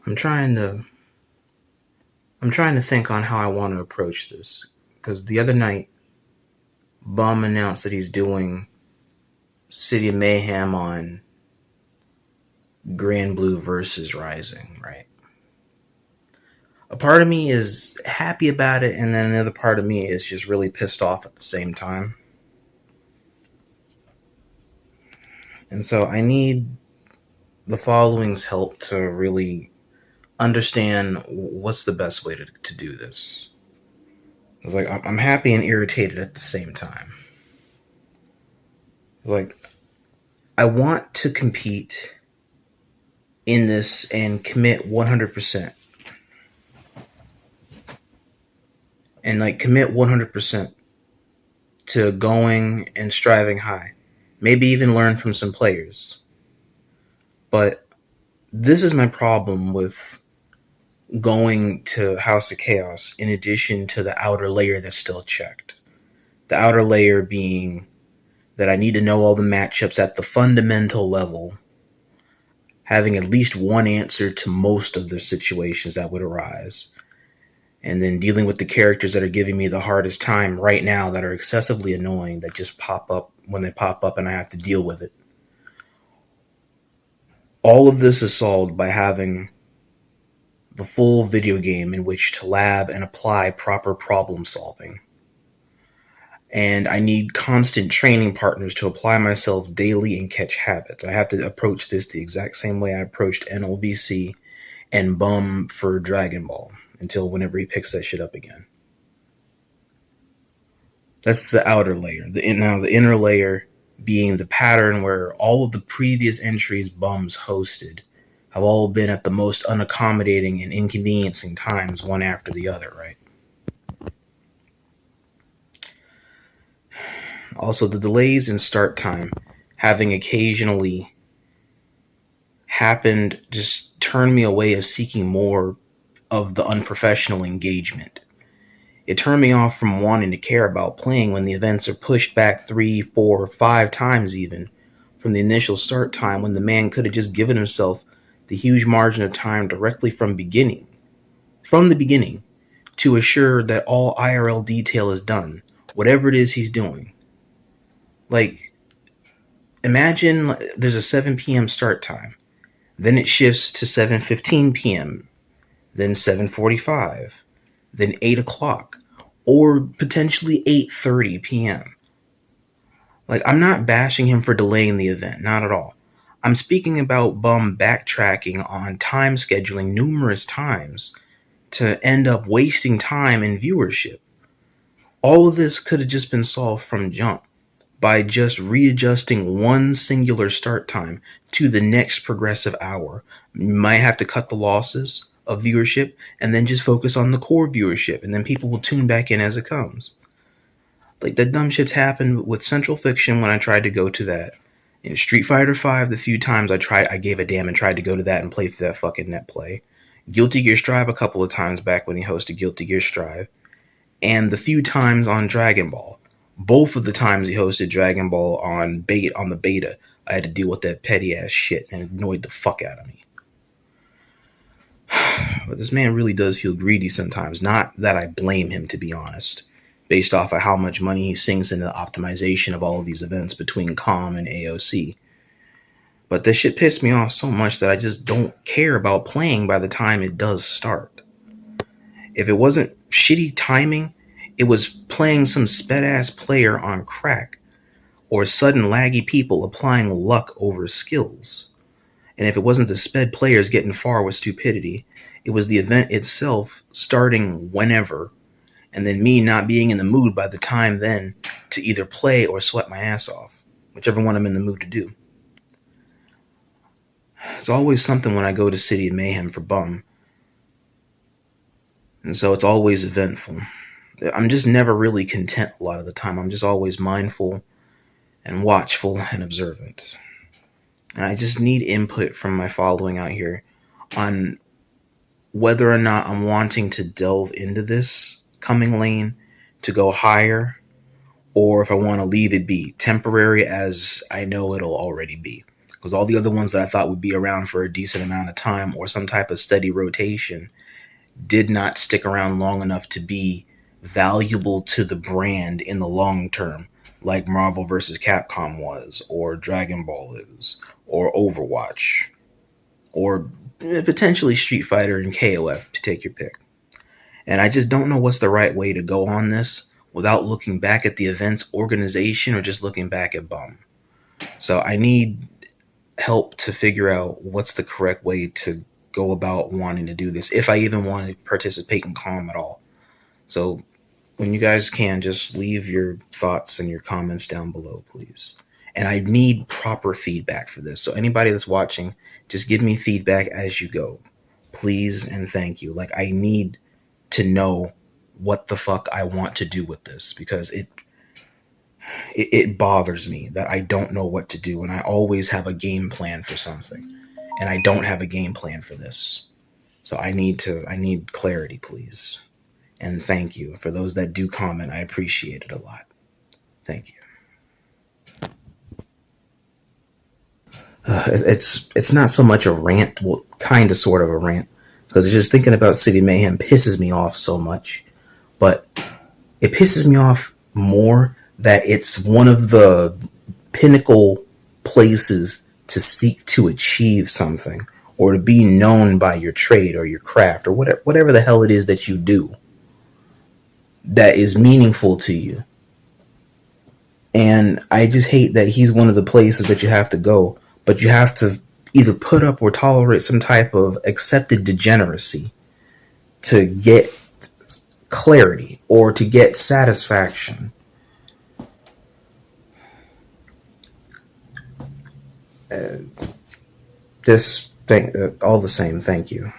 I'm trying to think on how I want to approach this, because the other night, Bum announced that he's doing City of Mayhem on Grand Blue versus Rising, right? A part of me is happy about it, and then another part of me is just really pissed off at the same time. And so I need the following's help to really understand what's the best way to do this. It's like, I'm happy and irritated at the same time. Like, I want to compete in this and commit 100%. And like commit 100% to going and striving high. Maybe even learn from some players. But this is my problem with going to House of Chaos in addition to the outer layer that's still checked. The outer layer being that I need to know all the matchups at the fundamental level, having at least one answer to most of the situations that would arise, and then dealing with the characters that are giving me the hardest time right now, that are excessively annoying, that just pop up when they pop up and I have to deal with it. All of this is solved by having the full video game in which to lab and apply proper problem solving. And I need constant training partners to apply myself daily and catch habits. I have to approach this the exact same way I approached NLBC and Bum for Dragon Ball, until whenever he picks that shit up again. That's the outer layer. Now the inner layer being the pattern where all of the previous entries Bum's hosted have all been at the most unaccommodating and inconveniencing times, one after the other, right? Also, the delays in start time having occasionally happened just turned me away of seeking more of the unprofessional engagement. It turned me off from wanting to care about playing when the events are pushed back 3, 4, 5 times even from the initial start time, when the man could have just given himself the huge margin of time directly from the beginning, to assure that all IRL detail is done, whatever it is he's doing. Like, imagine there's a 7 p.m. start time, then it shifts to 7:15 p.m., then 7:45, then 8 o'clock, or potentially 8:30 p.m. Like, I'm not bashing him for delaying the event, not at all. I'm speaking about Bum backtracking on time scheduling numerous times to end up wasting time and viewership. All of this could have just been solved from jump by just readjusting one singular start time to the next progressive hour. You might have to cut the losses of viewership and then just focus on the core viewership, and then people will tune back in as it comes. Like, that dumb shit's happened with Central Fiction when I tried to go to that. In Street Fighter V, the few times I gave a damn and tried to go to that and play through that fucking net play. Guilty Gear Strive a couple of times back when he hosted Guilty Gear Strive. And the few times on Dragon Ball. Both of the times he hosted Dragon Ball on the beta, I had to deal with that petty ass shit and it annoyed the fuck out of me. But this man really does feel greedy sometimes. Not that I blame him, to be honest, based off of how much money he sinks into the optimization of all of these events between COM and AOC. But this shit pissed me off so much that I just don't care about playing by the time it does start. If it wasn't shitty timing, it was playing some sped-ass player on crack, or sudden laggy people applying luck over skills. And if it wasn't the sped players getting far with stupidity, it was the event itself starting whenever, and then me not being in the mood by the time then to either play or sweat my ass off, whichever one I'm in the mood to do. It's always something when I go to City of Mayhem for Bum, and so it's always eventful. I'm just never really content a lot of the time. I'm just always mindful and watchful and observant. And I just need input from my following out here on whether or not I'm wanting to delve into this coming lane to go higher, or if I want to leave it be temporary as I know it'll already be. Because all the other ones that I thought would be around for a decent amount of time or some type of steady rotation did not stick around long enough to be valuable to the brand in the long term, like Marvel vs. Capcom was, or Dragon Ball is, or Overwatch, or potentially Street Fighter and KOF, to take your pick. And I just don't know what's the right way to go on this without looking back at the event's organization or just looking back at Bum. So I need help to figure out what's the correct way to go about wanting to do this, if I even want to participate in calm at all. So when you guys can, just leave your thoughts and your comments down below, please. And I need proper feedback for this. So anybody that's watching, just give me feedback as you go. Please and thank you. Like, I need to know what the fuck I want to do with this, because it bothers me that I don't know what to do, and I always have a game plan for something, and I don't have a game plan for this. So I need clarity, please. And thank you for those that do comment. I appreciate it a lot. Thank you. It's not so much a rant, well, kind of sort of a rant, because just thinking about City Mayhem pisses me off so much. But it pisses me off more that it's one of the pinnacle places to seek to achieve something, or to be known by your trade or your craft or whatever the hell it is that you do that is meaningful to you. And I just hate that he's one of the places that you have to go, but you have to either put up or tolerate some type of accepted degeneracy to get clarity or to get satisfaction. This thing, all the same. Thank you.